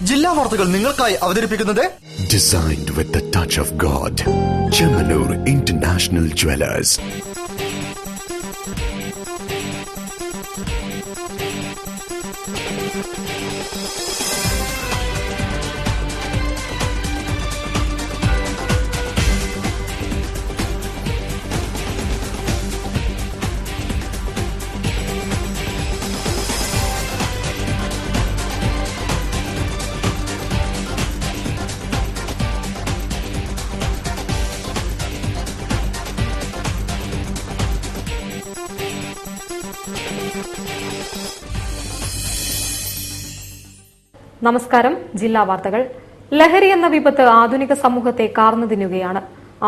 ജില്ലാ വാർത്തകൾ നിങ്ങൾക്കായി അവതരിപ്പിക്കുന്നത് Designed with the touch of God. Chemanur International Jewelers. നമസ്കാരം. ജില്ലാ വാർത്തകൾ. ലഹരി എന്ന വിപത്ത് ആധുനിക സമൂഹത്തെ കാർന്നു തിന്നുകയാണ്.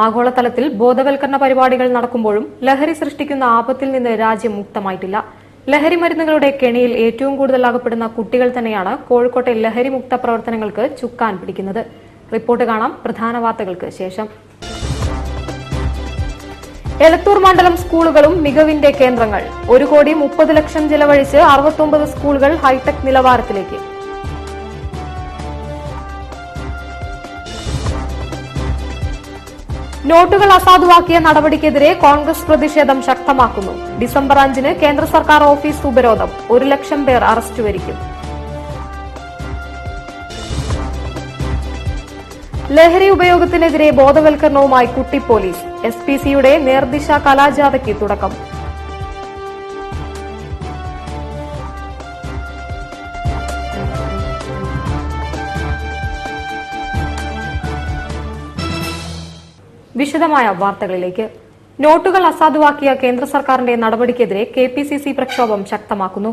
ആഗോളതലത്തിൽ ബോധവൽക്കരണ പരിപാടികൾ നടക്കുമ്പോഴും ലഹരി സൃഷ്ടിക്കുന്ന ആപത്തിൽ നിന്ന് രാജ്യം മുക്തമായിട്ടില്ല. ലഹരി മരുന്നുകളുടെ കെണിയിൽ ഏറ്റവും കൂടുതൽ അകപ്പെടുന്ന കുട്ടികൾ തന്നെയാണ് കോഴിക്കോട്ടെ ലഹരി മുക്ത പ്രവർത്തനങ്ങൾക്ക് ചുക്കാൻ പിടിക്കുന്നത്. റിപ്പോർട്ട് കാണാം പ്രധാന വാർത്തകൾക്ക് ശേഷം. എലത്തൂർ മണ്ഡലം സ്കൂളുകളും മികവിന്റെ കേന്ദ്രങ്ങൾ. 1,30,00,000 ചെലവഴിച്ച് 69 സ്കൂളുകൾ ഹൈടെക് നിലവാരത്തിലേക്ക്. നോട്ടുകൾ അസാധുവാക്കിയ നടപടിക്കെതിരെ കോൺഗ്രസ് പ്രതിഷേധം ശക്തമാക്കുന്നു. ഡിസംബർ 5 കേന്ദ്ര സർക്കാർ ഓഫീസ് ഉപരോധം. 1,00,000 പേർ അറസ്റ്റ് വരിക്കും. ലഹരി ഉപയോഗത്തിനെതിരെ ബോധവൽക്കരണവുമായി കുട്ടി പോലീസ്. SPCയുടെ നേർദിശ കലാജാഥയ്ക്ക് തുടക്കം. വിശദമായ വാർത്തകളിലേക്ക്. നോട്ടുകൾ അസാധുവാക്കിയ കേന്ദ്ര സർക്കാരിന്റെ നടപടിക്കെതിരെ KPCC പ്രക്ഷോഭം ശക്തമാക്കുന്നു.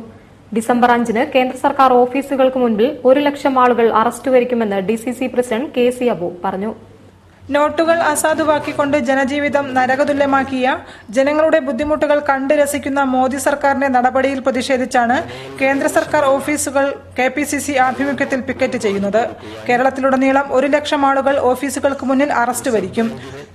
ഡിസംബർ 5 കേന്ദ്ര സർക്കാർ ഓഫീസുകൾക്ക് മുൻപിൽ 1,00,000 ആളുകൾ അറസ്റ്റ് വരിക്കുമെന്ന് DCC പ്രസിഡന്റ് KC അബു പറഞ്ഞു. നോട്ടുകൾ അസാധുവാക്കിക്കൊണ്ട് ജനജീവിതം നരകതുല്യമാക്കിയ, ജനങ്ങളുടെ ബുദ്ധിമുട്ടുകൾ കണ്ട് രസിക്കുന്ന മോദി സർക്കാരിന്റെ നടപടിയിൽ പ്രതിഷേധിച്ചാണ് കേന്ദ്ര സർക്കാർ ഓഫീസുകൾ KPCC ആഭിമുഖ്യത്തിൽ പിക്കറ്റ് ചെയ്യുന്നത്. കേരളത്തിലുടനീളം 1,00,000 ആളുകൾ ഓഫീസുകൾക്ക് മുന്നിൽ അറസ്റ്റ് വരിക്കും.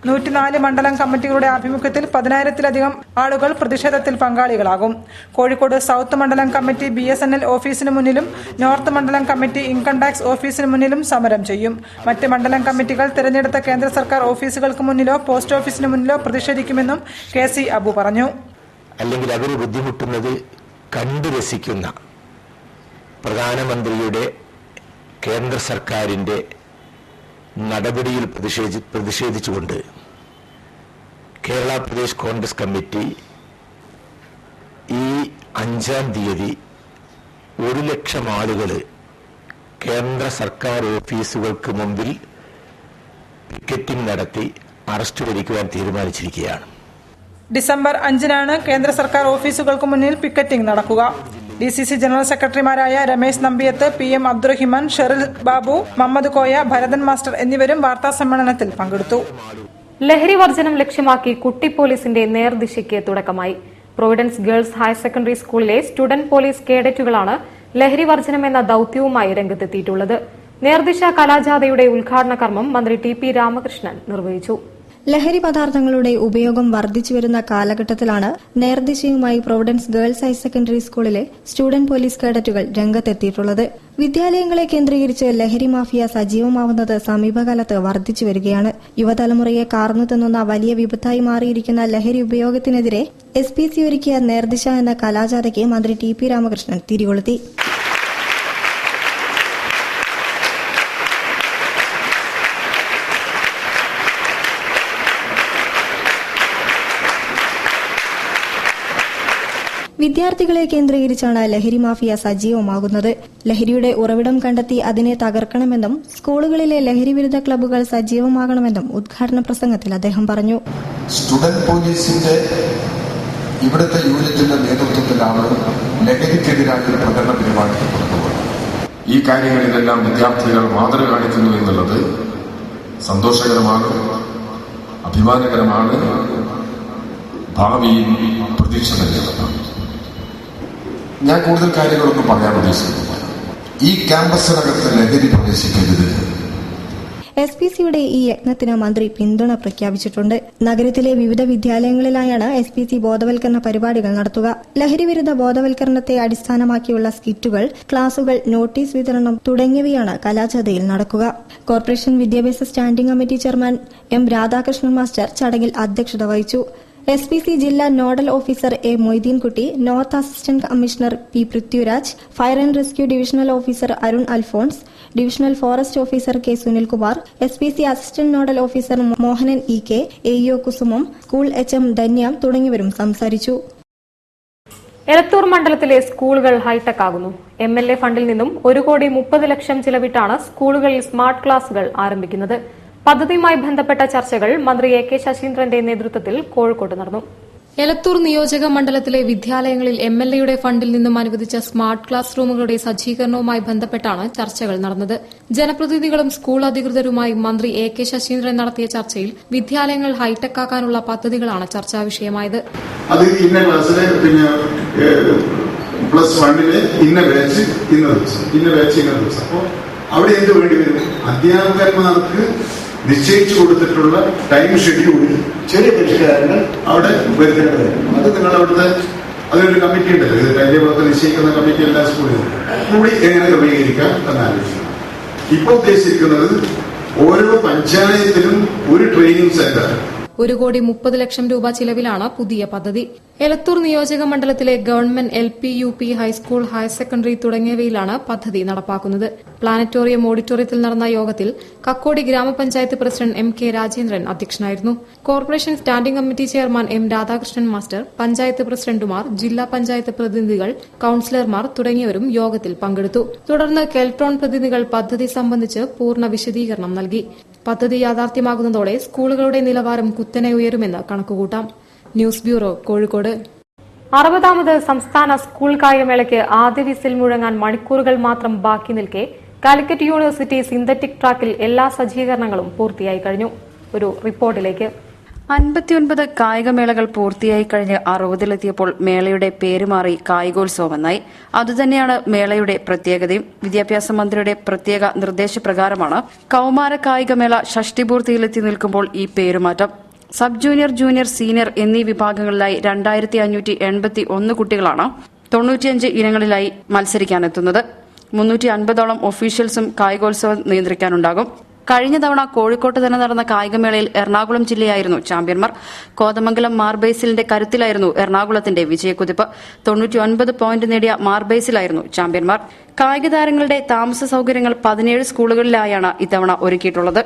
104 മണ്ഡലം കമ്മിറ്റികളുടെ ആഭിമുഖ്യത്തിൽ 10,000-ലധികം ആളുകൾ പ്രതിഷേധത്തിൽ പങ്കാളികളാകും. കോഴിക്കോട് സൌത്ത് മണ്ഡലം കമ്മിറ്റി BSNL ഓഫീസിന് മുന്നിലും നോർത്ത് മണ്ഡലം കമ്മിറ്റി ഇൻകം ടാക്സ് ഓഫീസിന് മുന്നിലും സമരം ചെയ്യും. മറ്റ് മണ്ഡലം കമ്മിറ്റികൾ തിരഞ്ഞെടുത്ത കേന്ദ്ര സർക്കാർ ഓഫീസുകൾക്ക് മുന്നിലോ പോസ്റ്റ് ഓഫീസിന് മുന്നിലോ പ്രതിഷേധിക്കുമെന്നും KC അബു പറഞ്ഞു. അല്ലെങ്കിൽ അവർ ബുദ്ധിമുട്ടുന്നത് കണ്ടു രസിക്കുന്ന പ്രധാനമന്ത്രിയുടെ കേന്ദ്ര സർക്കാരിന്റെ നടപടിയിൽ പ്രതിഷേധിച്ചുകൊണ്ട് കേരള പ്രദേശ് കോൺഗ്രസ് കമ്മിറ്റി ഈ 5-ാം തീയതി 1,00,000 ആളുകൾ കേന്ദ്ര സർക്കാർ ഓഫീസുകൾക്ക് മുമ്പിൽ പിക്കറ്റിംഗ് നടത്തി അറസ്റ്റ് വരിക്കുവാൻ തീരുമാനിച്ചിരിക്കുകയാണ്. ഡിസംബർ 5 കേന്ദ്ര സർക്കാർ ഓഫീസുകൾക്ക് മുന്നിൽ പിക്കറ്റിംഗ് നടക്കുക. DCC ജനറൽ സെക്രട്ടറിമാരായ രമേശ് നമ്പിയത്ത്, PM അബ്ദുറഹിമാൻ, ഷെറിൽ ബാബു, മുഹമ്മദ് കോയ, ഭരതൻ മാസ്റ്റർ എന്നിവരും വാർത്താ സമ്മേളനത്തിൽ പങ്കെടുത്തു. ലഹരി വർജനം ലക്ഷ്യമാക്കി കുട്ടി പോലീസിന്റെ നേർദിശയ്ക്ക് തുടക്കമായി. പ്രൊവിഡൻസ് ഗേൾസ് ഹയർ സെക്കൻഡറി സ്കൂളിലെ സ്റ്റുഡന്റ് പോലീസ് കേഡറ്റുകളാണ് ലഹരി വർജനം എന്ന ദൌത്യവുമായി രംഗത്തെത്തിയിട്ടുള്ളത്. നേർദിശ കലാജാഥയുടെ ഉദ്ഘാടന കർമ്മം മന്ത്രി TP രാമകൃഷ്ണൻ നിർവഹിച്ചു. ലഹരി പദാർത്ഥങ്ങളുടെ ഉപയോഗം വർദ്ധിച്ചുവരുന്ന കാലഘട്ടത്തിലാണ് നേർദിശയുമായി പ്രൊവിഡൻസ് ഗേൾസ് ഹയർ സെക്കൻഡറി സ്കൂളിലെ സ്റ്റുഡന്റ് പോലീസ് കേഡറ്റുകൾ രംഗത്തെത്തിയിട്ടുള്ളത്. വിദ്യാലയങ്ങളെ കേന്ദ്രീകരിച്ച് ലഹരി മാഫിയ സജീവമാവുന്നത് സമീപകാലത്ത് വർദ്ധിച്ചുവരികയാണ്. യുവതലമുറയെ കാർന്നു തിന്നുന്ന വലിയ വിപത്തായി മാറിയിരിക്കുന്ന ലഹരി ഉപയോഗത്തിനെതിരെ SPC ഒരുക്കിയ നേർദിശ എന്ന കലാജാഥയ്ക്ക് മന്ത്രി TP രാമകൃഷ്ണൻ തിരികൊളുത്തി. വിദ്യാർത്ഥികളെ കേന്ദ്രീകരിച്ചാണ് ലഹരി മാഫിയ സജീവമാകുന്നത്. ലഹരിയുടെ ഉറവിടം കണ്ടെത്തി അതിനെ തകർക്കണമെന്നും സ്കൂളുകളിലെ ലഹരി വിരുദ്ധ ക്ലബ്ബുകൾ സജീവമാകണമെന്നും ഉദ്ഘാടന പ്രസംഗത്തിൽ അദ്ദേഹം പറഞ്ഞു. സ്റ്റുഡന്റ് പോലീസിന്റെ ഇവിടുത്തെ യൂണിറ്റിന്റെ നേതൃത്വത്തിലാണ് ലഹരിക്കെതിരായ പ്രകടന പരിപാടി കൊണ്ടുപോകുന്നത്. ഈ കാര്യങ്ങളിലെല്ലാം വിദ്യാർത്ഥികൾ മാതൃക കാണിക്കുന്നു എന്നുള്ളത് സന്തോഷകരമാണ്, അഭിമാനകരമാണ്, ഭാവിയിൽ പ്രതീക്ഷ നൽകുന്നതാണ്. ഞാൻ കൂടുതൽ കാര്യങ്ങളൊന്നും പറയാൻ ഉദ്ദേശിക്കുന്നില്ല. ഈ ക്യാമ്പസിനകത്ത് ലഹരി പ്രവേശിക്കരുത്. SPCയുടെ ഈ യജ്ഞത്തിന് മന്ത്രി പിന്തുണ പ്രഖ്യാപിച്ചിട്ടുണ്ട്. നഗരത്തിലെ വിവിധ വിദ്യാലയങ്ങളിലായാണ് SPC ബോധവൽക്കരണ പരിപാടികൾ നടത്തുക. ലഹരിവിരുദ്ധ ബോധവൽക്കരണത്തെ അടിസ്ഥാനമാക്കിയുള്ള സ്കിറ്റുകൾ, ക്ലാസുകൾ, നോട്ടീസ് വിതരണം തുടങ്ങിയവയാണ് കലാജാഥയിൽ നടക്കുക. കോർപ്പറേഷൻ വിദ്യാഭ്യാസ standing committee chairman M. Radhakrishnan master ചടങ്ങിൽ അധ്യക്ഷത വഹിച്ചു. SPC ജില്ലാ nodal officer A. Moideenkutty, north assistant commissioner P. Prithviraj, fire and rescue divisional officer Arun Alphonse, divisional forest officer K. Sunilkumar, SPC assistant nodal officer Mohanan EK, AEO Kusumam, school HM Dhanyam തുടങ്ങിയവരും സംസാരിച്ചു. എലത്തൂർ മണ്ഡലത്തിലെ സ്കൂളുകൾ hi tech ആകുന്നു. MLA ഫണ്ടിൽ നിന്നും 1,30,00,000 ചിലവിട്ടാണ് സ്കൂളുകളിൽ സ്മാർട്ട് ക്ലാസുകൾ ആരംഭിക്കുന്നത്. പദ്ധതിയുമായി ബന്ധപ്പെട്ട ചർച്ചകൾ മന്ത്രി AK ശശീന്ദ്രന്റെ നേതൃത്വത്തിൽ കോഴിക്കോട്ട് നടന്നു. എലത്തൂർ നിയോജക മണ്ഡലത്തിലെ വിദ്യാലയങ്ങളിൽ MLAയുടെ ഫണ്ടിൽ നിന്നും അനുവദിച്ച സ്മാർട്ട് ക്ലാസ് റൂമുകളുടെ സജ്ജീകരണവുമായി ബന്ധപ്പെട്ടാണ് ചർച്ചകൾ നടന്നത്. ജനപ്രതിനിധികളും സ്കൂൾ അധികൃതരുമായി മന്ത്രി AK ശശീന്ദ്രൻ നടത്തിയ ചർച്ചയിൽ വിദ്യാലയങ്ങൾ ഹൈടെക് ആക്കാനുള്ള പദ്ധതികളാണ് ചർച്ചാ വിഷയമായത്. അത് ഇന്ന ക്ലാസ്സിലെ പ്ലസ് 1 ഇന്ന ബാച്ച് ഇന്ന ദിവസം അപ്പോൾ അവിടെ എന്ത് വേണ്ടി വരും? അധ്യാപകന്മാർക്ക് നിശ്ചയിച്ചു കൊടുത്തിട്ടുള്ള ടൈം ഷെഡ്യൂളിൽ ചെറിയ പരിഷ്കാരങ്ങൾ അവിടെ വരുത്തേണ്ടതായിരുന്നു. അത് നിങ്ങൾ അവിടുത്തെ അതിനൊരു കമ്മിറ്റി ഉണ്ടല്ലോ, ഇത് ടൈം ടേബിളൊക്കെ നിശ്ചയിക്കുന്ന കമ്മിറ്റി എല്ലാ സ്കൂളിലും കൂടി എങ്ങനെ ക്രമീകരിക്കാം എന്നാലോചിക്കണം. ഇപ്പോൾ ഉദ്ദേശിക്കുന്നത് ഓരോ പഞ്ചായത്തിലും ഒരു ട്രെയിനിങ് സെന്റർ 1,30,00,000 രൂപ ചിലവിലാണ് പുതിയ പദ്ധതി. എലത്തൂർ നിയോജക മണ്ഡലത്തിലെ government LP, UP, high school, higher secondary തുടങ്ങിയവയിലാണ് പദ്ധതി നടപ്പാക്കുന്നത്. പ്ലാനറ്റോറിയം ഓഡിറ്റോറിയത്തിൽ നടന്ന യോഗത്തിൽ കക്കോടി ഗ്രാമപഞ്ചായത്ത് പ്രസിഡന്റ് MK രാജേന്ദ്രൻ അധ്യക്ഷനായിരുന്നു. Corporation standing committee chairman M. Radhakrishnan master, panchayat പ്രസിഡന്റുമാർ, ജില്ലാ പഞ്ചായത്ത് പ്രതിനിധികൾ, കൌൺസിലർമാർ തുടങ്ങിയവരും യോഗത്തിൽ പങ്കെടുത്തു. തുടർന്ന് കെൽട്രോൺ പ്രതിനിധികൾ പദ്ധതി സംബന്ധിച്ച് പൂർണ്ണ വിശദീകരണം നൽകി. പദ്ധതി യാഥാർത്ഥ്യമാകുന്നതോടെ സ്കൂളുകളുടെ നിലവാരം കുത്തനെ ഉയരുമെന്ന് കണക്കുകൂട്ടാം. News bureau, Kozhikode. 60ാമത് സംസ്ഥാന സ്കൂൾ കായികമേളയ്ക്ക് ആദ്യ വിസിൽ മുഴങ്ങാൻ മണിക്കൂറുകൾ മാത്രം ബാക്കി നിൽക്കെ കാലിക്കറ്റ് യൂണിവേഴ്സിറ്റി സിന്തറ്റിക് ട്രാക്കിൽ എല്ലാ സജ്ജീകരണങ്ങളും പൂർത്തിയായി കഴിഞ്ഞു. ഒരു റിപ്പോർട്ടിലേക്ക്. 59 കായികമേളകൾ പൂർത്തിയായി കഴിഞ്ഞ് 60-ലെത്തിയപ്പോൾ മേളയുടെ പേര് മാറി കായികോത്സവമെന്നായി. അതുതന്നെയാണ് മേളയുടെ പ്രത്യേകതയും. വിദ്യാഭ്യാസ മന്ത്രിയുടെ പ്രത്യേക നിർദ്ദേശപ്രകാരമാണ് കൌമാര കായികമേള ഷഷ്ടിപൂർത്തിയിലെത്തി നിൽക്കുമ്പോൾ ഈ പേരുമാറ്റം. സബ് ജൂനിയർ, ജൂനിയർ, സീനിയർ എന്നീ വിഭാഗങ്ങളിലായി 2581 കുട്ടികളാണ് 95 ഇനങ്ങളിലായി മത്സരിക്കാനെത്തുന്നത്. 350ഓളം ഒഫീഷ്യൽസും കായികോത്സവം നിയന്ത്രിക്കാനുണ്ടാകും. കഴിഞ്ഞ തവണ കോഴിക്കോട്ട് തന്നെ നടന്ന കായികമേളയിൽ എറണാകുളം ജില്ലയായിരുന്നു ചാമ്പ്യന്മാർ. കോതമംഗലം മാർബേസിലിന്റെ കരുത്തിലായിരുന്നു എറണാകുളത്തിന്റെ വിജയക്കുതിപ്പ്. 99 പോയിന്റ് നേടിയ മാർബേസിലായിരുന്നു ചാമ്പ്യന്മാർ. കായിക താരങ്ങളുടെ താമസ സൌകര്യങ്ങൾ 17 സ്കൂളുകളിലായാണ് ഇത്തവണ ഒരുക്കിയിട്ടുള്ളത്.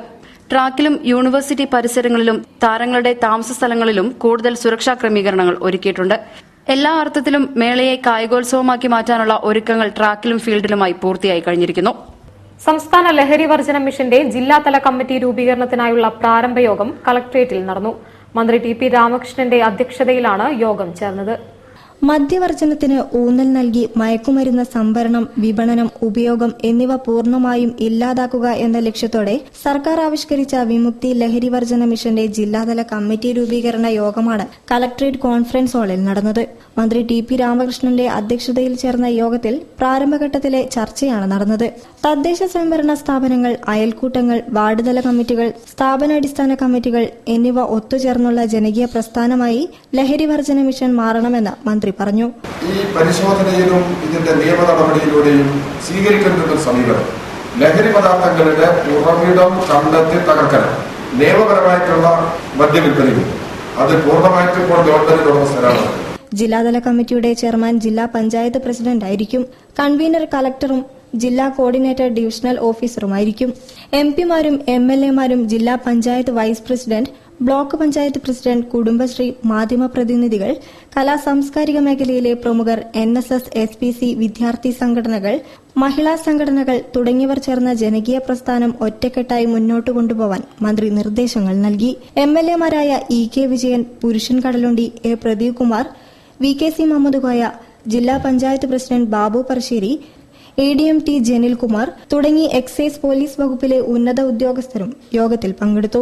ട്രാക്കിലും യൂണിവേഴ്സിറ്റി പരിസരങ്ങളിലും താരങ്ങളുടെ താമസ സ്ഥലങ്ങളിലും കൂടുതൽ സുരക്ഷാ ക്രമീകരണങ്ങൾ ഒരുക്കിയിട്ടുണ്ട്. എല്ലാ അർത്ഥത്തിലും മേളയെ കായികോത്സവമാക്കി മാറ്റാനുള്ള ഒരുക്കങ്ങൾ ട്രാക്കിലും ഫീൽഡിലുമായി പൂർത്തിയായി കഴിഞ്ഞിരിക്കുന്നു. സംസ്ഥാന ലഹരി വർജന മിഷന്റെ ജില്ലാതല കമ്മിറ്റി രൂപീകരണത്തിനായുള്ള പ്രാരംഭ യോഗം കളക്ടറേറ്റിൽ നടന്നു. മന്ത്രി TP രാമകൃഷ്ണന്റെ അധ്യക്ഷതയിലാണ് യോഗം ചേർന്നത്. മദ്യവർജനത്തിന് ഊന്നൽ നൽകി മയക്കുമരുന്ന് സംഭരണം, വിപണനം, ഉപയോഗം എന്നിവ പൂർണ്ണമായും ഇല്ലാതാക്കുക എന്ന ലക്ഷ്യത്തോടെ സർക്കാർ ആവിഷ്കരിച്ച വിമുക്തി ലഹരി വർജന മിഷന്റെ ജില്ലാതല കമ്മിറ്റി രൂപീകരണ യോഗമാണ് കളക്ടറേറ്റ് കോൺഫറൻസ് ഹാളിൽ നടന്നത്. മന്ത്രി TP രാമകൃഷ്ണന്റെ അധ്യക്ഷതയിൽ ചേർന്ന യോഗത്തിൽ പ്രാരംഭഘട്ടത്തിലെ ചർച്ചയാണ് നടന്നത്. തദ്ദേശ സ്വയംഭരണ സ്ഥാപനങ്ങൾ, അയൽക്കൂട്ടങ്ങൾ, വാർഡ് തല കമ്മിറ്റികൾ, സ്ഥാപനാടിസ്ഥാന കമ്മിറ്റികൾ എന്നിവ ഒത്തുചേർന്നുള്ള ജനകീയ പ്രസ്ഥാനമായി ലഹരി വർജന മിഷൻ മാറണമെന്ന് മന്ത്രി പറഞ്ഞു. ഈ പരിശോധനയിലും ഇതിന്റെ നിയമ നടപടിയിലൂടെയും സ്വീകരിക്കേണ്ട സമീപനം ലഹരി പദാർത്ഥങ്ങളുടെ ഉറവിടം കണ്ടെത്തി തകർക്കണം. നിയമപരമായിട്ടുള്ള മദ്യവിൽപ്പനയും അത് പൂർണ്ണമായിട്ടും ഇപ്പോൾ ഗവൺമെന്റിന്റെ ഉടമസ്ഥരാണ്. ജില്ലാതല കമ്മിറ്റിയുടെ ചെയർമാൻ ജില്ലാ പഞ്ചായത്ത് പ്രസിഡന്റായിരിക്കും. കൺവീനർ കളക്ടറും ജില്ലാ കോർഡിനേറ്റർ ഡിവിഷണൽ ഓഫീസറുമായിരിക്കും. MP-മാരും MLA-മാരും ജില്ലാ panchayat vice president, block panchayat president, Kudumbashree, മാധ്യമപ്രതിനിധികൾ, കലാ സാംസ്കാരിക മേഖലയിലെ പ്രമുഖർ, NSS, SPC, വിദ്യാർത്ഥി സംഘടനകൾ, മഹിളാ സംഘടനകൾ തുടങ്ങിയവർ ചേർന്ന ജനകീയ പ്രസ്ഥാനം ഒറ്റക്കെട്ടായി മുന്നോട്ട് കൊണ്ടുപോവാൻ മന്ത്രി നിർദ്ദേശങ്ങൾ നൽകി. MLA-മാരായ EK വിജയൻ, പുരുഷൻ കടലുണ്ടി, A. പ്രദീപ് കുമാർ, VKC മുഹമ്മദ് കോയ, ജില്ലാ panchayat president Babu Parassery, ADM T. Janilkumar തുടങ്ങി എക്സൈസ് പോലീസ് വകുപ്പിലെ ഉന്നത ഉദ്യോഗസ്ഥരും യോഗത്തിൽ പങ്കെടുത്തു.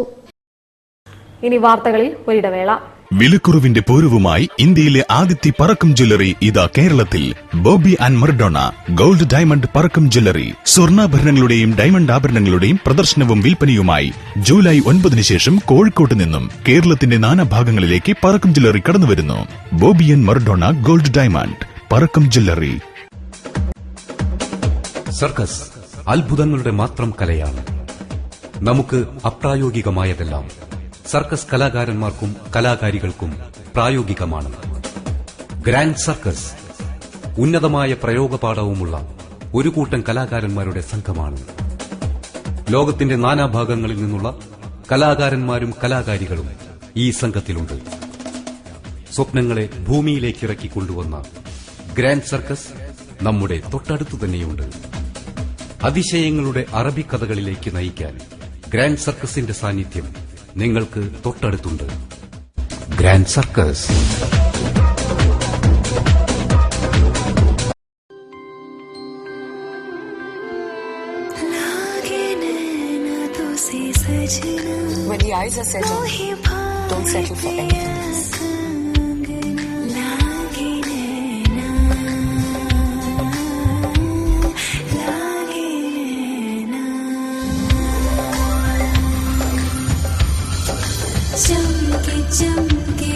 ഇനി വാർത്തകളിൽ ഒരിടവേള. വിലക്കുറവിന്റെ പൂരവുമായി ഇന്ത്യയിലെ ആദ്യത്തെ പറക്കം ജ്വല്ലറി ഇതാ കേരളത്തിൽ. Boby and Maradona gold diamond Parakkam jewellery. സ്വർണ്ണാഭരണങ്ങളുടെയും ഡയമണ്ട് ആഭരണങ്ങളുടെയും പ്രദർശനവും വിൽപ്പനയുമായി ജൂലൈ 9 ശേഷം കോഴിക്കോട്ട് നിന്നും കേരളത്തിന്റെ നാനാഭാഗങ്ങളിലേക്ക് പറക്കം ജ്വല്ലറി കടന്നുവരുന്നു. Boby and Maradona gold diamond Parakkam jewellery. Circus അത്ഭുതങ്ങളുടെ മാത്രം കലയാണ്. നമുക്ക് അപ്രായോഗികമായതെല്ലാം സർക്കസ് കലാകാരന്മാർക്കും കലാകാരികൾക്കും പ്രായോഗികമാണ്. ഗ്രാൻഡ് സർക്കസ് ഉന്നതമായ പ്രയോഗപാഠവുമുള്ള ഒരു കൂട്ടം കലാകാരന്മാരുടെ സംഘമാണ്. ലോകത്തിന്റെ നാനാഭാഗങ്ങളിൽ നിന്നുള്ള കലാകാരന്മാരും കലാകാരികളും ഈ സംഘത്തിലുണ്ട്. സ്വപ്നങ്ങളെ ഭൂമിയിലേക്ക് ഇറക്കി കൊണ്ടുവന്ന ഗ്രാൻഡ് സർക്കസ് നമ്മുടെ തൊട്ടടുത്തു തന്നെയുണ്ട്. അതിശയങ്ങളുടെ അറബിക്കഥകളിലേക്ക് നയിക്കാൻ ഗ്രാൻഡ് സർക്കസിന്റെ സാന്നിധ്യം നിങ്ങൾക്ക് തൊട്ടടുത്തുണ്ട്. Grand circus. When the eyes are settled, don't settle for anything else.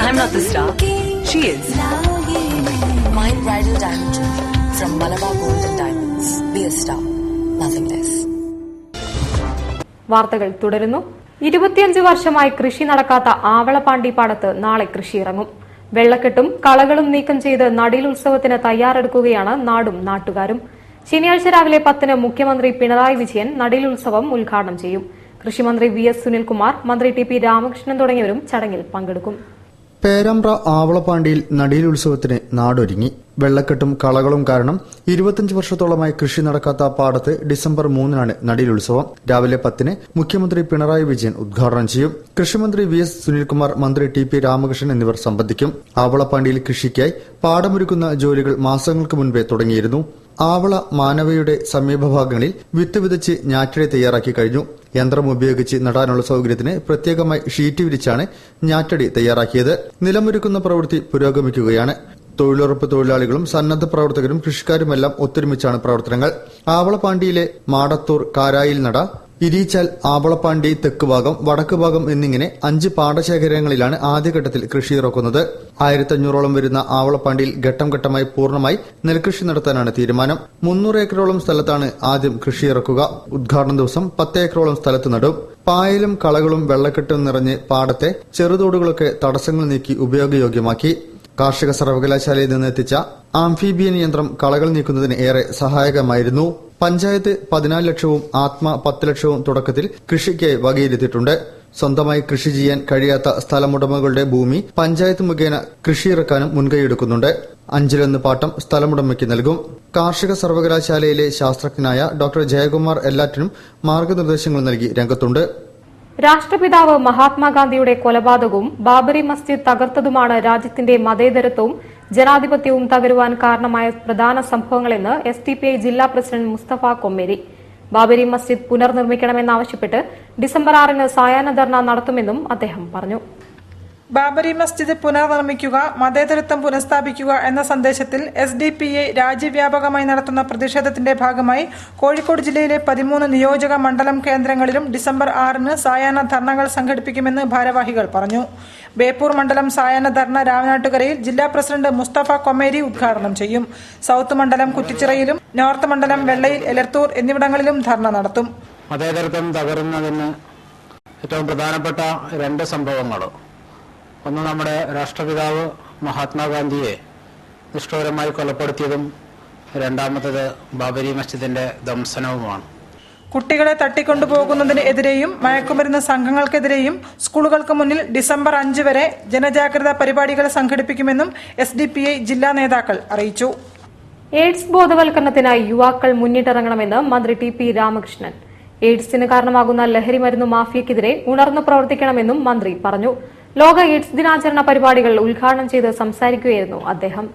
I'm not the star. She is. Mine bridal diamond jewelry from Malabar Gold and Diamonds. Be a star. Nothing less. വാർത്തകൾ തുടരുന്നു. 25 വർഷമായി കൃഷി നടക്കാത്ത ആവളപ്പാണ്ടി പാടത്ത് നാളെ കൃഷിയിറങ്ങും. വെള്ളക്കെട്ടും കളകളും നീക്കം ചെയ്ത് നടീൽ ഉത്സവത്തിന് തയ്യാറെടുക്കുകയാണ് നാടും നാട്ടുകാരും. ശനിയാഴ്ച രാവിലെ 10 മുഖ്യമന്ത്രി പിണറായി വിജയൻ നടീൽ ഉത്സവം ഉദ്ഘാടനം ചെയ്യും. കൃഷിമന്ത്രി VS സുനിൽകുമാർ, മന്ത്രി TP രാമകൃഷ്ണൻ തുടങ്ങിയവരും ചടങ്ങിൽ പങ്കെടുക്കും. പേരാമ്പ്ര ആവളപ്പാണ്ടിയിൽ നടീൽ ഉത്സവത്തിന് നാടൊരുങ്ങി. വെള്ളക്കെട്ടും കളകളും കാരണം 25 വർഷത്തോളമായി കൃഷി നടക്കാത്ത പാടത്ത് ഡിസംബർ 3 നടീൽ ഉത്സവം. രാവിലെ 10 മുഖ്യമന്ത്രി പിണറായി വിജയൻ ഉദ്ഘാടനം ചെയ്യും. കൃഷിമന്ത്രി VS സുനിൽകുമാർ, മന്ത്രി TP രാമകൃഷ്ണൻ എന്നിവർ സംബന്ധിക്കും. ആവളപ്പാണ്ടിയിൽ കൃഷിക്കായി പാടമൊരുക്കുന്ന ജോലികൾ മാസങ്ങൾക്ക് മുൻപേ തുടങ്ങിയിരുന്നു. ആവള മാനവയുടെ സമീപഭാഗങ്ങളിൽ വിത്ത് വിതച്ച് ഞാറ്റടി തയ്യാറാക്കി കഴിഞ്ഞു. യന്ത്രം ഉപയോഗിച്ച് നടാനുള്ള സൌകര്യത്തിന് പ്രത്യേകമായി ഷീറ്റ് വിരിച്ചാണ് ഞാറ്റടി തയ്യാറാക്കിയത്. നിലമൊരുക്കുന്ന പ്രവൃത്തി പുരോഗമിക്കുകയാണ്. തൊഴിലുറപ്പ് തൊഴിലാളികളും സന്നദ്ധ പ്രവർത്തകരും കൃഷിക്കാരുമെല്ലാം ഒത്തൊരുമിച്ചാണ് പ്രവർത്തനങ്ങൾ. ആവളപ്പാണ്ടിയിലെ മാടത്തൂർ, കാരായിൽ നട, ഇരീച്ചാൽ, ആവളപ്പാണ്ടി തെക്ക് ഭാഗം, വടക്ക് ഭാഗം എന്നിങ്ങനെ 5 പാടശേഖരങ്ങളിലാണ് ആദ്യഘട്ടത്തിൽ കൃഷിയിറക്കുന്നത്. 1500ഓളം വരുന്ന ആവളപ്പാണ്ടിയിൽ ഘട്ടം ഘട്ടമായി പൂർണ്ണമായി നെൽകൃഷി നടത്താനാണ് തീരുമാനം. 300 ഏക്കറോളം സ്ഥലത്താണ് ആദ്യം കൃഷിയിറക്കുക. ഉദ്ഘാടന ദിവസം 10 ഏക്കറോളം സ്ഥലത്ത് നടും. പായലും കളകളും വെള്ളക്കെട്ടും നിറഞ്ഞ് പാടത്തെ ചെറുതോടുകളൊക്കെ തടസ്സങ്ങൾ നീക്കി ഉപയോഗയോഗ്യമാക്കി. കാർഷിക സർവകലാശാലയിൽ നിന്ന് എത്തിച്ച ആംഫീബിയൻ യന്ത്രം കളകൾ നീക്കുന്നതിന് ഏറെ സഹായകമായിരുന്നു. പഞ്ചായത്ത് 14 ലക്ഷവും ആത്മ 10 ലക്ഷവും തുടക്കത്തിൽ കൃഷിക്കായി വകയിരുത്തിയിട്ടുണ്ട്. സ്വന്തമായി കൃഷി ചെയ്യാൻ കഴിയാത്ത സ്ഥലമുടമകളുടെ ഭൂമി പഞ്ചായത്ത് മുഖേന കൃഷിയിറക്കാനും മുൻകൈയെടുക്കുന്നുണ്ട്. 5-1 പാട്ടം സ്ഥലമുടമയ്ക്ക് നൽകും. കാർഷിക സർവകലാശാലയിലെ ശാസ്ത്രജ്ഞനായ ഡോക്ടർ ജയകുമാർ എല്ലാറ്റിനും മാർഗനിർദ്ദേശങ്ങൾ നൽകി രംഗത്തുണ്ട്. രാഷ്ട്രപിതാവ് മഹാത്മാഗാന്ധിയുടെ കൊലപാതകവും ബാബറി മസ്ജിദ് തകർത്തതുമാണ് രാജ്യത്തിന്റെ മതേതരത്വവും ജനാധിപത്യവും തകരുവാൻ കാരണമായ പ്രധാന സംഭവങ്ങളെന്ന് SDPI ജില്ലാ പ്രസിഡന്റ് മുസ്തഫ കൊമ്മേരി. ബാബരി മസ്ജിദ് പുനർനിർമ്മിക്കണമെന്നാവശ്യപ്പെട്ട് ഡിസംബർ 6 സായാഹ്ന ധർണ നടത്തുമെന്നും അദ്ദേഹം പറഞ്ഞു. ബാബരി മസ്ജിദ് പുനർനിർമ്മിക്കുക, മതേതരത്വം പുനഃസ്ഥാപിക്കുക എന്ന സന്ദേശത്തിൽ SDPI രാജ്യവ്യാപകമായി നടത്തുന്ന പ്രതിഷേധത്തിന്റെ ഭാഗമായി കോഴിക്കോട് ജില്ലയിലെ 13 നിയോജക മണ്ഡലം കേന്ദ്രങ്ങളിലും ഡിസംബർ 6 സായാഹ്ന ധർണകൾ സംഘടിപ്പിക്കുമെന്ന് ഭാരവാഹികൾ പറഞ്ഞു. ബേപ്പൂർ മണ്ഡലം സായാഹ്ന ധർണ രാമനാട്ടുകരയിൽ ജില്ലാ പ്രസിഡന്റ് മുസ്തഫ കൊമ്മേരി ഉദ്ഘാടനം ചെയ്യും. സൌത്ത് മണ്ഡലം കുറ്റിച്ചിറയിലും നോർത്ത് മണ്ഡലം വെള്ളയിൽ, എലത്തൂർ എന്നിവിടങ്ങളിലും ധർണ നടത്തും. മതേതരത്വം തകരുന്നതിന് ഏറ്റവും പ്രധാനപ്പെട്ട 2 സംഭവങ്ങൾ. ഒന്ന്, നമ്മുടെ രാഷ്ട്രപിതാവ് മഹാത്മാഗാന്ധിയെ നിഷ്ഠൂരമായി കൊലപ്പെടുത്തിയതും രണ്ടാമത്തേത് ബാബരി മസ്ജിദിന്റെ ധ്വംസനവുമാണ്. കുട്ടികളെ തട്ടിക്കൊണ്ടുപോകുന്നതിനെതിരെയും മയക്കുമരുന്ന് സംഘങ്ങൾക്കെതിരെയും സ്കൂളുകൾക്ക് മുന്നിൽ ഡിസംബർ 5 വരെ ജനജാഗ്രതാ പരിപാടികൾ സംഘടിപ്പിക്കുമെന്നും SDPI ജില്ലാ നേതാക്കൾ അറിയിച്ചു. എയ്ഡ്സ് ബോധവൽക്കരണത്തിനായി യുവാക്കൾ മുന്നിട്ടിറങ്ങണമെന്ന് മന്ത്രി TP രാമകൃഷ്ണൻ. എയ്ഡ്സിന് കാരണമാകുന്ന ലഹരി മരുന്ന് മാഫിയക്കെതിരെ ഉണർന്നു പ്രവർത്തിക്കണമെന്നും മന്ത്രി പറഞ്ഞു. ലോക എയ്ഡ്സ് ദിനാചരണ പരിപാടികൾ ഉദ്ഘാടനം ചെയ്ത് സംസാരിക്കുകയായിരുന്നു അദ്ദേഹം.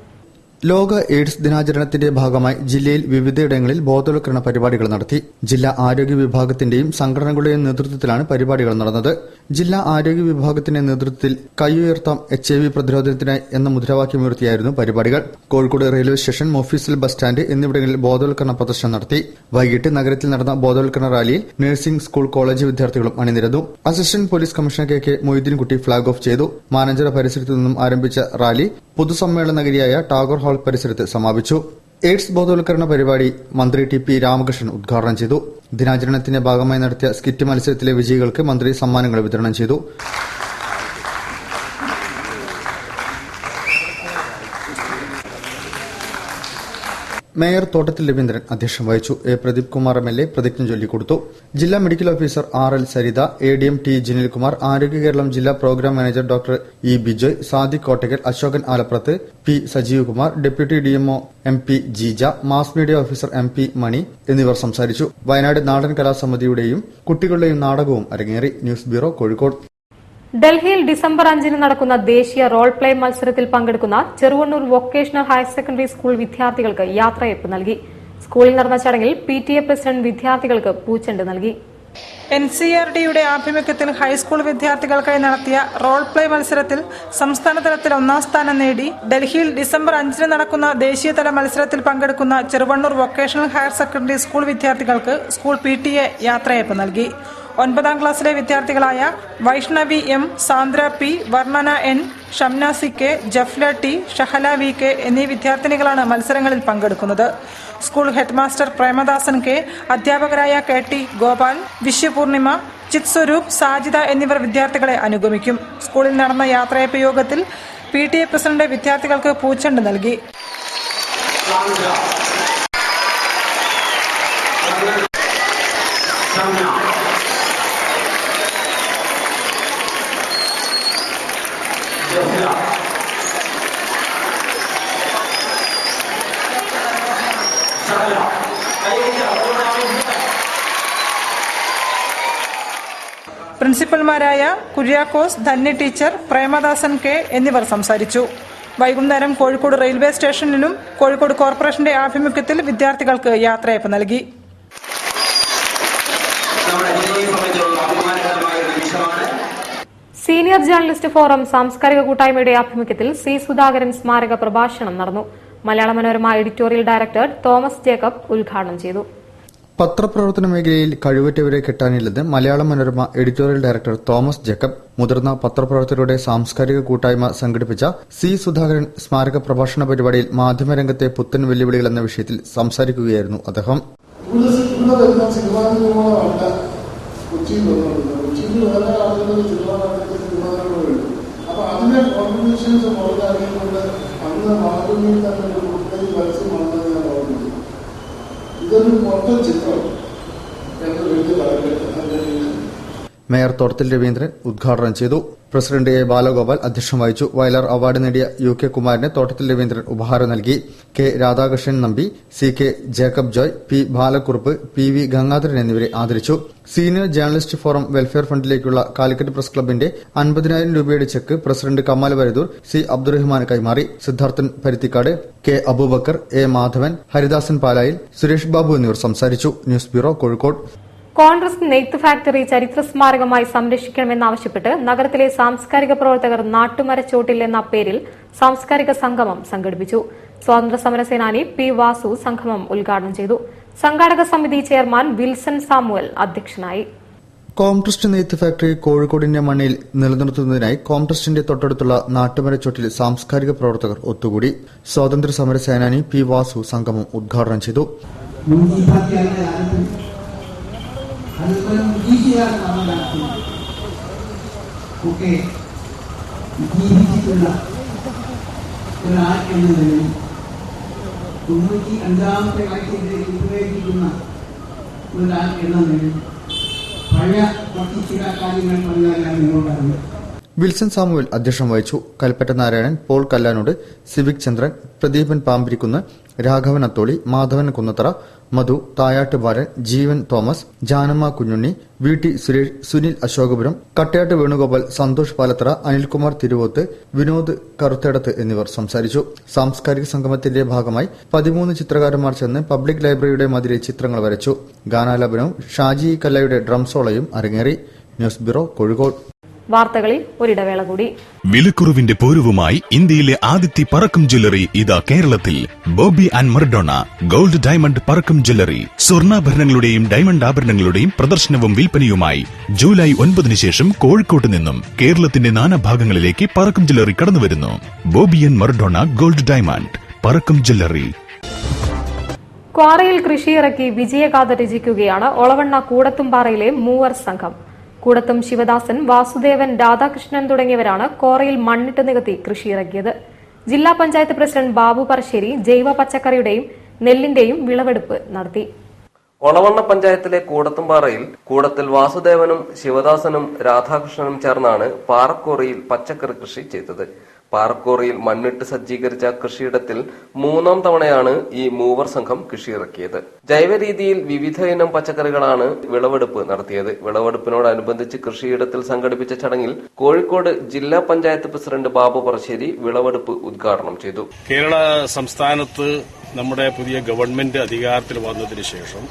ലോക എയ്ഡ്സ് ദിനാചരണത്തിന്റെ ഭാഗമായി ജില്ലയിൽ വിവിധയിടങ്ങളിൽ ബോധവൽക്കരണ പരിപാടികൾ നടത്തി. ജില്ലാ ആരോഗ്യ വിഭാഗത്തിന്റെയും സംഘടനകളുടെയും നേതൃത്വത്തിലാണ് പരിപാടികൾ നടന്നത്. ജില്ലാ ആരോഗ്യ വിഭാഗത്തിന്റെ നേതൃത്വത്തിൽ കൈയുയർത്താം HIV പ്രതിരോധത്തിനായി എന്ന മുദ്രാവാക്യമുയർത്തിയായിരുന്നു പരിപാടികൾ. കോഴിക്കോട് റെയിൽവേ സ്റ്റേഷൻ, ഓഫീസിൽ, ബസ് സ്റ്റാൻഡ് എന്നിവിടങ്ങളിൽ ബോധവൽക്കരണ പ്രദർശനം നടത്തി. വൈകിട്ട് നഗരത്തിൽ നടന്ന ബോധവൽക്കരണ റാലിയിൽ നഴ്സിംഗ്, സ്കൂൾ, കോളേജ് വിദ്യാർത്ഥികളും അണിനിരന്നു. Assistant police commissioner K Moideenkutty flag off ചെയ്തു. മാനഞ്ചിറ പരിസരത്തു നിന്നും ആരംഭിച്ച റാലി പൊതുസമ്മേളന നഗരിയായ ടാഗോർ ഹാൾ പരിസരത്ത് സമാപിച്ചു. എയ്ഡ്സ് ബോധവൽക്കരണ പരിപാടി മന്ത്രി TP രാമകൃഷ്ണൻ ഉദ്ഘാടനം ചെയ്തു. ദിനാചരണത്തിന്റെ ഭാഗമായി നടത്തിയ സ്കിറ്റ് മത്സരത്തിലെ വിജയികൾക്ക് മന്ത്രി സമ്മാനങ്ങൾ വിതരണം ചെയ്തു. മേയർ തോട്ടത്തിൽ രവീന്ദ്രൻ അധ്യക്ഷം വഹിച്ചു. പ്രദീപ് കുമാർ MLA പ്രതിജ്ഞ ചൊല്ലിക്കൊടുത്തു. ജില്ലാ medical officer RL Saritha, ADM T Jinilkumar, ആരോഗ്യ കേരളം ജില്ലാ programme manager doctor E Bijoy, Sadiq Kottakkal, Ashokan Alaprath, P Sajeev Kumar, deputy DMO MP Jeeja, mass media officer MP Mani എന്നിവർ സംസാരിച്ചു. വയനാട് നാടൻ കലാസമിതിയുടെയും കുട്ടികളുടെയും നാടകവും അരങ്ങേറി. News bureau, Kozhikode. ഡൽഹിയിൽ ഡിസംബർ 5 നടക്കുന്ന ദേശീയ റോൾ പ്ലേ മത്സരത്തിൽ പങ്കെടുക്കുന്ന Cheruvannur vocational higher secondary school വിദ്യാർത്ഥികൾക്ക് യാത്രയയപ്പ് നൽകി. സ്കൂളിൽ നടന്ന ചടങ്ങിൽ PTA പ്രസിഡന്റ് വിദ്യാർത്ഥികൾക്ക് പൂച്ചെണ്ട് നൽകി. NCERT-യുടെ ആഭിമുഖ്യത്തിൽ ഹൈസ്കൂൾ വിദ്യാർത്ഥികൾക്കായി നടത്തിയ റോൾ പ്ലേ മത്സരത്തിൽ സംസ്ഥാനതലത്തിൽ 1ാം സ്ഥാനം നേടി. ഡൽഹിയിൽ ഡിസംബർ 5 നടക്കുന്ന ദേശീയതല മത്സരത്തിൽ പങ്കെടുക്കുന്ന Cheruvannur vocational higher secondary school വിദ്യാർത്ഥികൾക്ക് സ്കൂൾ PTA യാത്രയയപ്പ് നൽകി. 9ാം ക്ലാസ്സിലെ വിദ്യാർത്ഥികളായ Vaishnavi M, Sandra P, വർണ്ണന N, Shamna CK, ജഫ്ല T, Shahala VK എന്നീ വിദ്യാർത്ഥിനികളാണ് മത്സരങ്ങളിൽ പങ്കെടുക്കുന്നത്. സ്കൂൾ ഹെഡ്മാസ്റ്റർ പ്രേമദാസൻ K, അധ്യാപകരായ KT ഗോപാൽ, വിശ്വപൂർണിമ, ചിത് സ്വരൂപ്, സാജിദ എന്നിവർ വിദ്യാർത്ഥികളെ അനുഗമിക്കും. സ്കൂളിൽ നടന്ന യാത്രയയപ്പ് യോഗത്തിൽ PTA പ്രസിഡന്റ് വിദ്യാർത്ഥികൾക്ക് പൂച്ചെണ്ട് നൽകി. പ്രിൻസിപ്പൽമാരായ കുര്യാക്കോസ്, ധന്യ ടീച്ചർ, പ്രേമദാസൻ K എന്നിവർ സംസാരിച്ചു. വൈകുന്നേരം കോഴിക്കോട് റെയിൽവേ സ്റ്റേഷനിലും കോഴിക്കോട് കോർപ്പറേഷന്റെ ആഭിമുഖ്യത്തിൽ വിദ്യാർത്ഥികൾക്ക് യാത്രയയപ്പ് നൽകി. സീനിയർ ജേർണലിസ്റ്റ് ഫോറം സാംസ്കാരിക കൂട്ടായ്മയുടെ ആഭിമുഖ്യത്തിൽ C സുധാകരൻ സ്മാരക പ്രഭാഷണം നടന്നു. Malayala Manorama editorial director Thomas Jacob ഉദ്ഘാടനം ചെയ്തു. പത്രപ്രവർത്തന മേഖലയിൽ കഴിവുറ്റവരെ കിട്ടാനില്ലെന്ന് Malayala Manorama editorial director Thomas Jacob മുതിർന്ന പത്രപ്രവർത്തകരുടെ സാംസ്കാരിക കൂട്ടായ്മ സംഘടിപ്പിച്ച C സുധാകരൻ സ്മാരക പ്രഭാഷണ പരിപാടിയിൽ മാധ്യമരംഗത്തെ പുത്തൻ വെല്ലുവിളികൾ എന്ന വിഷയത്തിൽ സംസാരിക്കുകയായിരുന്നു അദ്ദേഹം. മേയർ തോട്ടത്തിൽ രവീന്ദ്രൻ ഉദ്ഘാടനം ചെയ്തു. പ്രസിഡന്റ് A ബാലഗോപാൽ അധ്യക്ഷം വഹിച്ചു. വയലാർ അവാർഡ് നേടിയ UK കുമാരന് തോട്ടത്തിൽ രവീന്ദ്രൻ ഉപഹാരം നൽകി. K Radhakrishnan Nambi, CK Jacob Joy, P Balakkurup, PV Gangadharan എന്നിവരെ ആദരിച്ചു. സീനിയർ ജേർണലിസ്റ്റ് ഫോറം വെൽഫെയർ ഫണ്ടിലേക്കുള്ള കാലിക്കറ്റ് പ്രസ് ക്ലബിന്റെ 50,000 രൂപയുടെ cheque president Kamal Varadoor C Abdurahman കൈമാറി. സിദ്ധാർത്ഥൻ പരുത്തിക്കാട്, K അബൂബക്കർ, A മാധവൻ, ഹരിദാസൻ പാലായിൽ, സുരേഷ് ബാബു എന്നിവർ സംസാരിച്ചു. News bureau, Kozhikode. കോൺഗ്രസ് നെയ്ത്ത് ഫാക്ടറി ചരിത്ര സ്മാരകമായി സംരക്ഷിക്കണമെന്നാവശ്യപ്പെട്ട് നഗരത്തിലെ സാംസ്കാരിക പ്രവർത്തകർ നാട്ടുമരച്ചോട്ടിൽ എന്ന പേരിൽ സാംസ്കാരിക സംഗമം സംഘടിപ്പിച്ചു. സ്വാതന്ത്ര്യ സമര സേനാനി P വാസു സംഗമം ഉദ്ഘാടനം ചെയ്തു. സംഘാടക സമിതി ചെയർമാൻ വിൽസൺ സാമുവൽ അധ്യക്ഷനായി. കോംട്രസ്റ്റ് നെയ്ത്ത് ഫാക്ടറി കോഴിക്കോടിന്റെ മണ്ണിൽ നിലനിർത്തുന്നതിനായി കോംട്രസ്റ്റിന്റെ തൊട്ടടുത്തുള്ള നാട്ടുമരച്ചോട്ടിൽ സാംസ്കാരിക പ്രവർത്തകർ ഒത്തുകൂടി. സ്വാതന്ത്ര്യ സമര സേനാനി P വാസു സംഗമം ഉദ്ഘാടനം ചെയ്തു. ഒക്കെ ജീവിച്ചിട്ടുള്ള ഒരാൾ എന്നതിനും 95-ാമത്തെ വയസ്സിലേക്ക് ഉപയോഗിക്കുന്ന ഒരാൾ എന്നതിനും പഴയ കുറച്ച് ചില കാര്യങ്ങൾ പറയാനാണ് നിങ്ങളോടാണ്. വിൽസൺ സാമുവൽ അധ്യക്ഷം വഹിച്ചു. കൽപ്പറ്റ നാരായണൻ, പോൾ കല്ലാനോട്, സിവിക് ചന്ദ്രൻ, പ്രദീപൻ പാമ്പിരിക്കുന്ന്, രാഘവൻ അത്തോളി, മാധവൻ കുന്നത്തറ, മധു, തായാട്ട് ബാലൻ, ജീവൻ തോമസ്, ജാനമ്മ കുഞ്ഞുണ്ണി, വി ടി സുരേഷ്, സുനിൽ അശോകപുരം, കട്ടയാട്ട് വേണുഗോപാൽ, സന്തോഷ് പാലത്തറ, അനിൽകുമാർ തിരുവോത്ത്, വിനോദ് കറുത്തേടത്ത് എന്നിവർ സംസാരിച്ചു. സാംസ്കാരിക സംഗമത്തിന്റെ ഭാഗമായി 13 ചിത്രകാരന്മാർ ചേർന്ന് പബ്ലിക് ലൈബ്രറിയുടെ മതിലിൽ ചിത്രങ്ങൾ വരച്ചു. ഗാനാലാപനവും ഷാജി കല്ലയുടെ ഡ്രംസോളയും അരങ്ങേറി. News bureau, Kozhikode. വാർത്തകളിൽ ഒരിടവേള കൂടി. വിലക്കുറവിന്റെ പൂരവുമായി ഇന്ത്യയിലെ ആദ്യത്തെ പറക്കം ജ്വല്ലറി ഇതാ കേരളത്തിൽ. Boby and Maradona gold diamond Parakkam jewellery. സ്വർണ്ണാഭരണങ്ങളുടെയും ഡയമണ്ട് ആഭരണങ്ങളുടെയും പ്രദർശനവും വിൽപ്പനയുമായി ജൂലൈ 9 ശേഷം കോഴിക്കോട്ട് നിന്നും കേരളത്തിന്റെ നാനാഭാഗങ്ങളിലേക്ക് പറക്കം ജ്വല്ലറി കടന്നുവരുന്നു. Boby and Maradona gold diamond Parakkam jewellery. ക്വാറിയിൽ കൃഷിയിറക്കി വിജയഗാഥ രചിക്കുകയാണ് ഒളവണ്ണ കൂടത്തുംപാറയിലെ മൂവർ സംഘം. കൂടത്തും ശിവദാസൻ, വാസുദേവൻ, രാധാകൃഷ്ണൻ തുടങ്ങിയവരാണ് കോറയിൽ മണ്ണിട്ട് നികത്തി കൃഷിയിറക്കിയത്. ജില്ലാ പഞ്ചായത്ത് പ്രസിഡന്റ് ബാബു പറശ്ശേരി ജൈവ പച്ചക്കറിയുടെയും നെല്ലിന്റെയും വിളവെടുപ്പ് നടത്തി. ഒളവണ്ണ പഞ്ചായത്തിലെ കൂടത്തുംപാറയിൽ കൂടത്തിൽ വാസുദേവനും ശിവദാസനും രാധാകൃഷ്ണനും ചേർന്നാണ് പാറക്കോറിയിൽ പച്ചക്കറി കൃഷി ചെയ്തത്. പാറക്കോറിയിൽ മണ്ണിട്ട് സജ്ജീകരിച്ച കൃഷിയിടത്തിൽ 3ാം തവണയാണ് ഈ മൂവർ സംഘം കൃഷിയിറക്കിയത്. ജൈവ രീതിയിൽ വിവിധ ഇനം പച്ചക്കറികളാണ് വിളവെടുപ്പ് നടത്തിയത്. വിളവെടുപ്പിനോടനുബന്ധിച്ച് കൃഷിയിടത്തിൽ സംഘടിപ്പിച്ച ചടങ്ങിൽ കോഴിക്കോട് ജില്ലാ പഞ്ചായത്ത് പ്രസിഡന്റ് ബാബു പറശ്ശേരി വിളവെടുപ്പ് ഉദ്ഘാടനം ചെയ്തു. കേരള സംസ്ഥാനത്ത് നമ്മുടെ പുതിയ ഗവൺമെന്റ് അധികാരത്തിൽ വന്നതിന് ശേഷം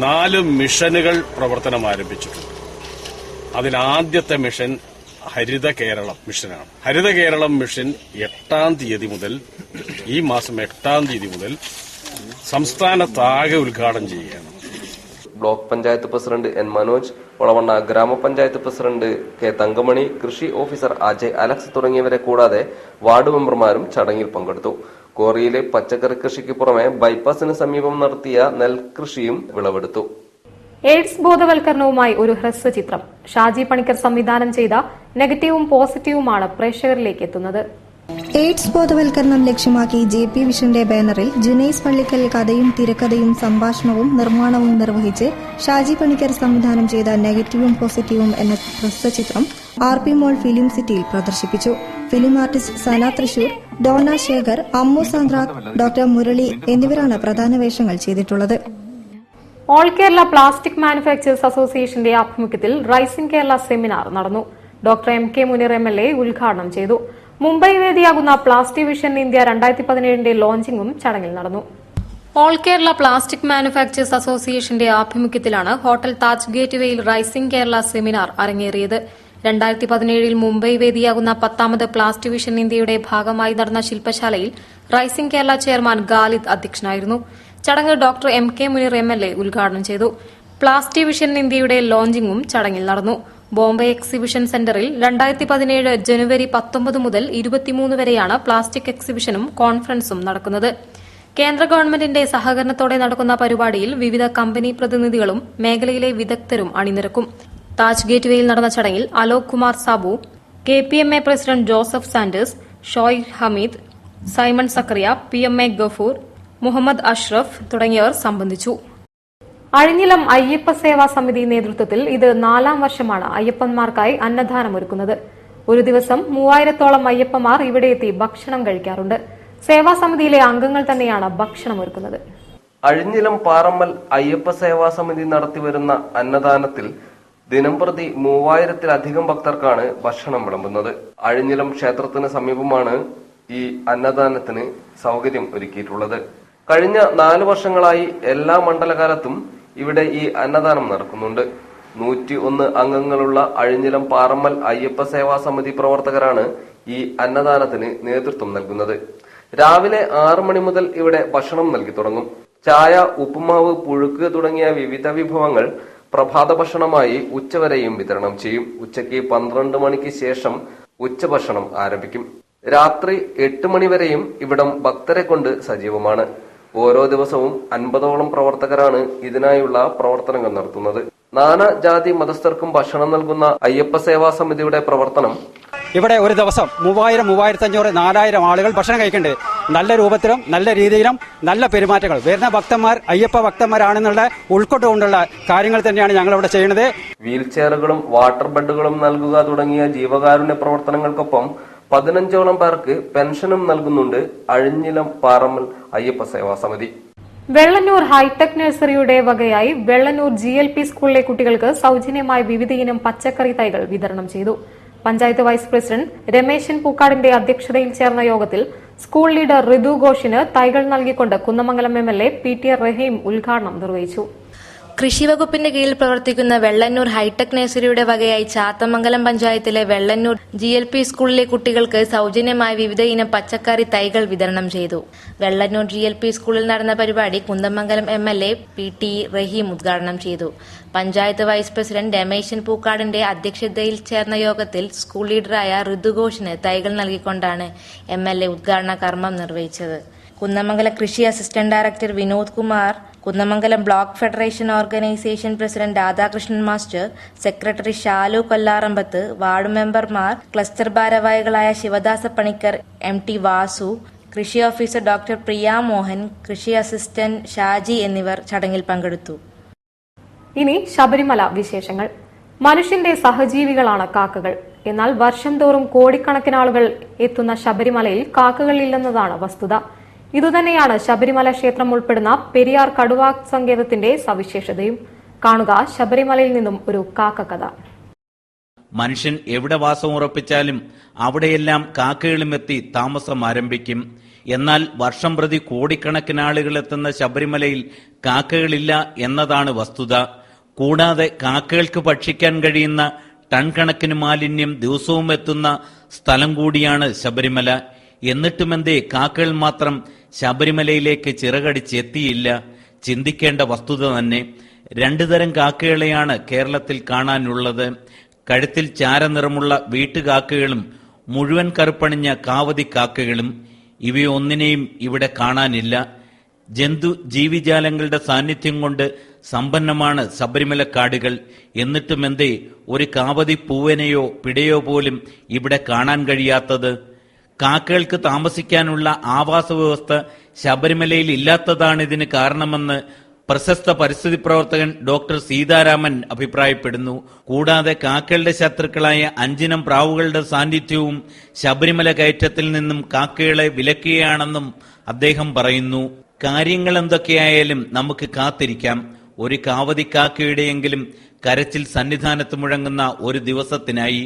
4 മിഷനുകൾ പ്രവർത്തനം ആരംഭിച്ചിട്ടുണ്ട്. അതിലാദ്യത്തെ മിഷൻ ഹരിത കേരളം മിഷനാണ്. ഹരിത കേരളം മിഷൻ 8-ാം തീയതി മുതൽ, ഈ മാസം 8-ാം തീയതി മുതൽ സംസ്ഥാനത്താകെ ഉദ്ഘാടനം ചെയ്യുകയാണ്. Block panchayat president N Manoj, Olavanna ഗ്രാമപഞ്ചായത്ത് പ്രസിഡന്റ് കെ തങ്കമണി, കൃഷി ഓഫീസർ അജയ് അലക്സ് തുടങ്ങിയവരെ കൂടാതെ വാർഡ് മെമ്പർമാരും ചടങ്ങിൽ പങ്കെടുത്തു. കോറിയിലെ പച്ചക്കറി കൃഷിക്ക് പുറമെ ബൈപ്പാസിന് സമീപം നടത്തിയ നെൽകൃഷിയും വിളവെടുത്തു. എയ്ഡ്സ് ബോധവൽക്കരണവുമായി ഒരു ഹ്രസ്വചിത്രം. ഷാജി പണിക്കർ സംവിധാനം ചെയ്ത നെഗറ്റീവും പോസിറ്റീവുമാണ് പ്രേക്ഷകരിലേക്ക് എത്തുന്നത്. എയ്ഡ്സ് ബോധവൽക്കരണം ലക്ഷ്യമാക്കി JP വിഷന്റെ ബാനറിൽ ജുനൈസ് പള്ളിക്കൽ കഥയും തിരക്കഥയും സംഭാഷണവും നിർമ്മാണവും നിർവഹിച്ച് ഷാജി പണിക്കർ സംവിധാനം ചെയ്ത നെഗറ്റീവും പോസിറ്റീവും എന്ന ഹ്രസ്വചിത്രം RP മോൾ ഫിലിം സിറ്റിയിൽ പ്രദർശിപ്പിച്ചു. ഫിലിം ആർട്ടിസ്റ്റ് സന തൃശൂർ, ഡോണ ശേഖർ, അമ്മു സാന്ദ്ര, ഡോക്ടർ മുരളി എന്നിവരാണ് പ്രധാന വേഷങ്ങൾ ചെയ്തിട്ടുള്ളത്. ഓൾ കേരള പ്ലാസ്റ്റിക് മാനുഫാക്ചേഴ്സ് അസോസിയേഷന്റെ ആഭിമുഖ്യത്തിൽ റൈസിംഗ് കേരള സെമിനാർ നടന്നു. ഡോക്ടർ MK മുനീർ MLA ഉദ്ഘാടനം ചെയ്തു. മുംബൈ വേദിയാകുന്ന പ്ലാസ്റ്റിക് വിഷൻ ഇന്ത്യ 2017 ലോഞ്ചിംഗും ചടങ്ങിൽ നടന്നു. ഓൾ കേരള പ്ലാസ്റ്റിക് മാനുഫാക്ചേഴ്സ് അസോസിയേഷന്റെ ആഭിമുഖ്യത്തിലാണ് ഹോട്ടൽ താജ് ഗേറ്റ് വേയിൽ റൈസിംഗ് കേരള സെമിനാർ അരങ്ങേറിയത്. 2017 മുംബൈ വേദിയാകുന്ന 10ാമത് പ്ലാസ്റ്റിക് വിഷൻ ഇന്ത്യയുടെ ഭാഗമായി നടന്ന ശില്പശാലയിൽ റൈസിംഗ് കേരള ചെയർമാൻ ഗാലിദ് അധ്യക്ഷനായിരുന്നു. ചടങ്ങ് ഡോക്ടർ MK മുനീർ MLA ഉദ്ഘാടനം ചെയ്തു. പ്ലാസ്റ്റിക് വിഷൻ ഇന്ത്യയുടെ ലോഞ്ചിംഗും ചടങ്ങിൽ നടന്നു. ബോംബെ എക്സിബിഷൻ സെന്ററിൽ 2017 ജനുവരി 19 മുതൽ 23 വരെയാണ് പ്ലാസ്റ്റിക് എക്സിബിഷനും കോൺഫറൻസും നടക്കുന്നത്. കേന്ദ്ര ഗവൺമെന്റിന്റെ സഹകരണത്തോടെ നടക്കുന്ന പരിപാടിയിൽ വിവിധ കമ്പനി പ്രതിനിധികളും മേഖലയിലെ വിദഗ്ധരും അണിനിരക്കും. താജ് ഗേറ്റ് വേയിൽ നടന്ന ചടങ്ങിൽ Alok Kumar Sabu, KPMA president Joseph Sanders, Shoyikh Hameed, Simon Zacharia, PMA Gafoor, Muhammad Ashraf തുടങ്ങിയവർ സംബന്ധിച്ചു. അഴിഞ്ഞിലം അയ്യപ്പ സേവാ സമിതി നേതൃത്വത്തിൽ ഇത് 4ാം വർഷമാണ് അയ്യപ്പന്മാർക്കായി അന്നദാനമൊരുക്കുന്നത്. ഒരു ദിവസം 3000-ഓളം അയ്യപ്പന്മാർ ഇവിടെ എത്തി ഭക്ഷണം കഴിക്കാറുണ്ട്. സേവാ സമിതിയിലെ അംഗങ്ങൾ തന്നെയാണ് ഭക്ഷണമൊരുക്കുന്നത്. അഴിഞ്ഞിലം പാറമ്മൽ അയ്യപ്പ സേവാ സമിതി നടത്തിവരുന്ന അന്നദാനത്തിൽ ദിനംപ്രതി 3000-ത്തിലധികം ഭക്തർക്കാണ് ഭക്ഷണം വിളമ്പുന്നത്. അഴിഞ്ഞിലം ക്ഷേത്രത്തിന് സമീപമാണ് ഈ അന്നദാനത്തിന് സൗകര്യം ഒരുക്കിയിട്ടുള്ളത്. കഴിഞ്ഞ 4 വർഷങ്ങളായി എല്ലാ മണ്ഡലകാലത്തും ഇവിടെ ഈ അന്നദാനം നടക്കുന്നുണ്ട്. 101 അംഗങ്ങളുള്ള അഴിഞ്ഞിലം പാറമ്മൽ അയ്യപ്പ സേവാ സമിതി പ്രവർത്തകരാണ് ഈ അന്നദാനത്തിന് നേതൃത്വം നൽകുന്നത്. രാവിലെ 6 മണി മുതൽ ഇവിടെ ഭക്ഷണം നൽകി തുടങ്ങും. ചായ, ഉപ്പുമാവ്, പുഴുക്ക് തുടങ്ങിയ വിവിധ വിഭവങ്ങൾ പ്രഭാത ഭക്ഷണമായി ഉച്ചവരെയും വിതരണം ചെയ്യും. ഉച്ചയ്ക്ക് 12 മണിക്ക് ശേഷം ഉച്ചഭക്ഷണം ആരംഭിക്കും. രാത്രി 8 മണിവരെയും ഇവിടം ഭക്തരെ കൊണ്ട് സജീവമാണ്. ഓരോ ദിവസവും 50ഓളം പ്രവർത്തകരാണ് ഇതിനായുള്ള പ്രവർത്തനങ്ങൾ നടത്തുന്നത്. നാനാ ജാതി മതസ്ഥർക്കും ഭക്ഷണം നൽകുന്ന അയ്യപ്പ സേവാ സമിതിയുടെ പ്രവർത്തനം ഇവിടെ ഒരു ദിവസം 3000, 3500, 4000 ആളുകൾ ഭക്ഷണം കഴിക്കുന്നുണ്ട്. നല്ല രൂപത്തിലും നല്ല രീതിയിലും നല്ല പെരുമാറ്റങ്ങൾ വരുന്ന ഭക്തന്മാർ അയ്യപ്പ ഭക്തന്മാരാണെന്നുള്ള ഉൾക്കൊണ്ടുകൊണ്ടുള്ള കാര്യങ്ങൾ തന്നെയാണ് ഞങ്ങൾ ഇവിടെ ചെയ്യുന്നത്. വീൽ ചെയറുകളും വാട്ടർ ബെഡുകളും നൽകുക തുടങ്ങിയ ജീവകാരുണ്യ പ്രവർത്തനങ്ങൾക്കൊപ്പം 15ഓളം പേർക്ക് പെൻഷനും നൽകുന്നുണ്ട് അഴിഞ്ഞിലം പാറമ്മൽ അയ്യപ്പ സേവാ സമിതി. വെള്ളന്നൂർ ഹൈടെക് നഴ്സറിയുടെ വകയായി വെള്ളന്നൂർ GLP സ്കൂളിലെ കുട്ടികൾക്ക് സൌജന്യമായി വിവിധയിനം പച്ചക്കറി തൈകൾ വിതരണം ചെയ്തു. പഞ്ചായത്ത് വൈസ് പ്രസിഡന്റ് രമേശൻ പൂക്കാടിന്റെ അധ്യക്ഷതയിൽ ചേർന്ന യോഗത്തിൽ സ്കൂൾ ലീഡർ ഋതു ഘോഷിന് തൈകൾ നൽകിക്കൊണ്ട് കുന്നമംഗലം MLA PT റഹീം ഉദ്ഘാടനം നിർവഹിച്ചു. കൃഷിവകുപ്പിന്റെ കീഴിൽ പ്രവർത്തിക്കുന്ന വെള്ളന്നൂർ ഹൈടെക് നഴ്സറിയുടെ വകയായി ചാത്തമംഗലം പഞ്ചായത്തിലെ വെള്ളന്നൂർ GLP സ്കൂളിലെ കുട്ടികൾക്ക് സൌജന്യമായി വിവിധ ഇനം പച്ചക്കറി തൈകൾ വിതരണം ചെയ്തു. വെള്ളന്നൂർ GLP സ്കൂളിൽ നടന്ന പരിപാടി കുന്നമംഗലം MLA PT റഹീം ഉദ്ഘാടനം ചെയ്തു. പഞ്ചായത്ത് വൈസ് പ്രസിഡന്റ് രമേശൻ പൂക്കാടിന്റെ അധ്യക്ഷതയിൽ ചേർന്ന യോഗത്തിൽ സ്കൂൾ ലീഡറായ ഋതുഘോഷിന് തൈകൾ നൽകിക്കൊണ്ടാണ് MLA ഉദ്ഘാടന കർമ്മം നിർവഹിച്ചത്. കുന്നമംഗലം കൃഷി assistant director Vinod Kumar, Kunnamangalam block federation organisation president Radhakrishnan master, secretary Shalu Kollarambath, ward മെമ്പർമാർ, ക്ലസ്റ്റർ ഭാരവാഹികളായ ശിവദാസ പണിക്കർ, MT വാസു, കൃഷി ഓഫീസർ ഡോക്ടർ പ്രിയ മോഹൻ, കൃഷി അസിസ്റ്റന്റ് ഷാജി എന്നിവർ ചടങ്ങിൽ പങ്കെടുത്തു. ഇനി ശബരിമല വിശേഷങ്ങൾ. മനുഷ്യന്റെ സഹജീവികളാണ് കാക്കകൾ. എന്നാൽ വർഷം തോറും കോടിക്കണക്കിന് ആളുകൾ എത്തുന്ന ശബരിമലയിൽ കാക്കകളില്ലെന്നതാണ് വസ്തുത. ഇതുതന്നെയാണ് ശബരിമല ക്ഷേത്രം ഉൾപ്പെടുന്ന പെരിയാർ കടുവാ സങ്കേതത്തിന്റെ സവിശേഷതയും. കാണുക ശബരിമലയിൽ നിന്നും ഒരു കാക്കക്കഥ. മനുഷ്യൻ എവിടെ വാസം ഉറപ്പിച്ചാലും അവിടെയെല്ലാം കാക്കകളും എത്തി താമസം ആരംഭിക്കും. എന്നാൽ വർഷം പ്രതി കോടിക്കണക്കിന് ആളുകൾ എത്തുന്ന ശബരിമലയിൽ കാക്കകളില്ല എന്നതാണ് വസ്തുത. കൂടാതെ കാക്കകൾക്ക് ഭക്ഷിക്കാൻ കഴിയുന്ന ടൺ കണക്കിന് മാലിന്യം ദിവസവും എത്തുന്ന സ്ഥലം കൂടിയാണ് ശബരിമല. എന്നിട്ടുമെന്തേ കാക്കകൾ മാത്രം ശബരിമലയിലേക്ക് ചിറകടിച്ചെത്തിയില്ല? ചിന്തിക്കേണ്ട വസ്തുത തന്നെ. രണ്ടു തരം കാക്കകളെയാണ് കേരളത്തിൽ കാണാനുള്ളത്. കഴുത്തിൽ ചാരനിറമുള്ള വീട്ടുകാക്കകളും മുഴുവൻ കറുപ്പണിഞ്ഞ കാവതി കാക്കകളും. ഇവയൊന്നിനെയും ഇവിടെ കാണാനില്ല. ജന്തു ജീവിജാലങ്ങളുടെ സാന്നിധ്യം കൊണ്ട് സമ്പന്നമാണ് ശബരിമല കാടുകൾ. എന്നിട്ടുമെന്തേ ഒരു കാവതി പൂവനെയോ പിടയോ പോലും ഇവിടെ കാണാൻ കഴിയാത്തത്? കാക്കകൾക്ക് താമസിക്കാനുള്ള ആവാസ വ്യവസ്ഥ ശബരിമലയിൽ ഇല്ലാത്തതാണ് ഇതിന് കാരണമെന്ന് പ്രശസ്ത പരിസ്ഥിതി പ്രവർത്തകൻ ഡോക്ടർ സീതാരാമൻ അഭിപ്രായപ്പെടുന്നു. കൂടാതെ കാക്കകളുടെ ശത്രുക്കളായ 5 ഇനം പ്രാവുകളുടെ സാന്നിധ്യവും ശബരിമല കയറ്റത്തിൽ നിന്നും കാക്കകളെ വിലക്കുകയാണെന്നും അദ്ദേഹം പറയുന്നു. കാര്യങ്ങൾ എന്തൊക്കെയായാലും നമുക്ക് കാത്തിരിക്കാം. ഒരു കാവതിക്കാക്കയുടെയെങ്കിലും കരച്ചിൽ സന്നിധാനത്ത് മുഴങ്ങുന്ന ഒരു ദിവസത്തിനായി.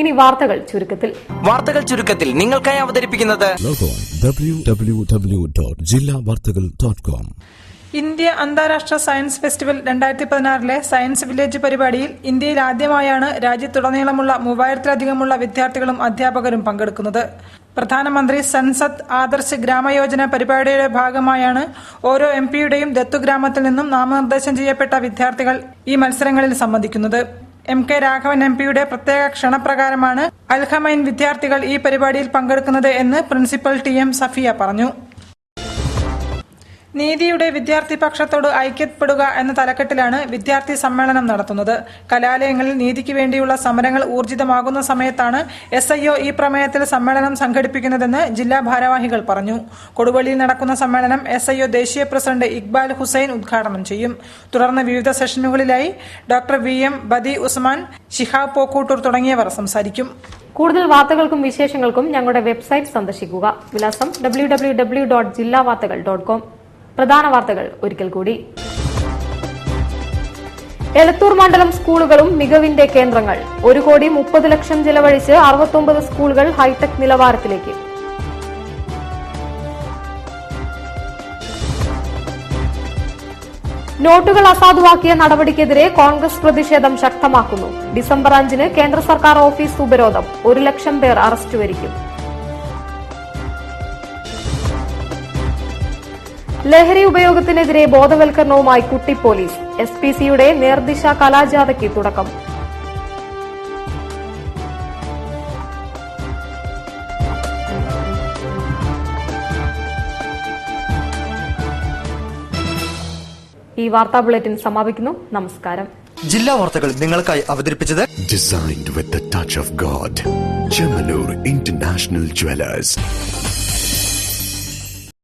ഇനി വാർത്തകൾ ചുരുക്കത്തിൽ നിങ്ങൾക്കായി അവതരിപ്പിക്കുന്നത് www.jillavartagal.com. ഇന്ത്യ അന്താരാഷ്ട്ര സയൻസ് ഫെസ്റ്റിവൽ 2016 സയൻസ് വില്ലേജ് പരിപാടിയിൽ ഇന്ത്യയിൽ ആദ്യമായാണ് രാജ്യത്തുടനീളമുള്ള 3000-ലധികമുള്ള വിദ്യാർത്ഥികളും അധ്യാപകരും പങ്കെടുക്കുന്നത്. പ്രധാനമന്ത്രി സൻസദ് ആദർശ് ഗ്രാമയോജന പരിപാടിയുടെ ഭാഗമായാണ് ഓരോ MPയുടെയും ദത്തുഗ്രാമത്തിൽ നിന്നും നാമനിർദ്ദേശം ചെയ്യപ്പെട്ട വിദ്യാർത്ഥികൾ ഈ മത്സരങ്ങളിൽ സംബന്ധിക്കുന്നത്. MK രാഘവൻ MPയുടെ പ്രത്യേക ക്ഷണപ്രകാരമാണ് അൽഹമൈൻ വിദ്യാർത്ഥികൾ ഈ പരിപാടിയിൽ പങ്കെടുക്കുന്നത് എന്ന് പ്രിൻസിപ്പൽ TM സഫിയ പറഞ്ഞു. നീതിയുടെ വിദ്യാർത്ഥി പക്ഷത്തോട് ഐക്യപ്പെടുക എന്ന തലക്കെട്ടിലാണ് വിദ്യാർത്ഥി സമ്മേളനം നടത്തുന്നത്. കലാലയങ്ങളിൽ നീതിക്ക് വേണ്ടിയുള്ള സമരങ്ങൾ ഊർജിതമാകുന്ന സമയത്താണ് SIO ഈ പ്രമേയത്തിൽ സമ്മേളനം സംഘടിപ്പിക്കുന്നതെന്ന് ജില്ലാ ഭാരവാഹികൾ പറഞ്ഞു. കൊടുവള്ളിയിൽ നടക്കുന്ന സമ്മേളനം SIO ദേശീയ പ്രസിഡന്റ് ഇക്ബാൽ ഹുസൈൻ ഉദ്ഘാടനം ചെയ്യും. തുടർന്ന് വിവിധ സെഷനുകളിലായി ഡോക്ടർ VM ബദി ഉസ്മാൻ, ശിഹാബ് പോക്കൂട്ടൂർ തുടങ്ങിയവർ സംസാരിക്കും. കൂടുതൽ വാർത്തകൾക്കും വിശേഷങ്ങൾക്കും ഞങ്ങളുടെ വെബ്സൈറ്റ് സന്ദർശിക്കുക. വിലാസം www.jillavartagal.com. പ്രധാന വാർത്തകൾ ഒരിക്കൽ കൂടി. എലത്തൂർ മണ്ഡലം സ്കൂളുകളും മികവിന്റെ കേന്ദ്രങ്ങൾ. 1,30 ലക്ഷം ചെലവഴിച്ച് 69 സ്കൂളുകൾ ഹൈടെക് നിലവാരത്തിലേക്ക്. നോട്ടുകൾ അസാധുവാക്കിയ നടപടിക്കെതിരെ കോൺഗ്രസ് പ്രതിഷേധം ശക്തമാക്കുന്നു. ഡിസംബർ 5-ന് കേന്ദ്ര സർക്കാർ ഓഫീസ് ഉപരോധം. 1 ലക്ഷം പേർ അറസ്റ്റ് വരിക്കും. ലഹരി ഉപയോഗത്തിനെതിരെ ബോധവൽക്കരണവുമായി കുട്ടി പോലീസ്. SPCയുടെ നേർദിശ കലാജാഥയ്ക്ക് തുടക്കം. ഈ വാർത്താ ബുള്ളറ്റിൻ സമാപിക്കുന്നു. നമസ്കാരം. ജില്ലാ വാർത്തകൾ നിങ്ങൾക്കായി അവതരിപ്പിച്ചത് Designed with the touch of God. Chemanur International Jewelers.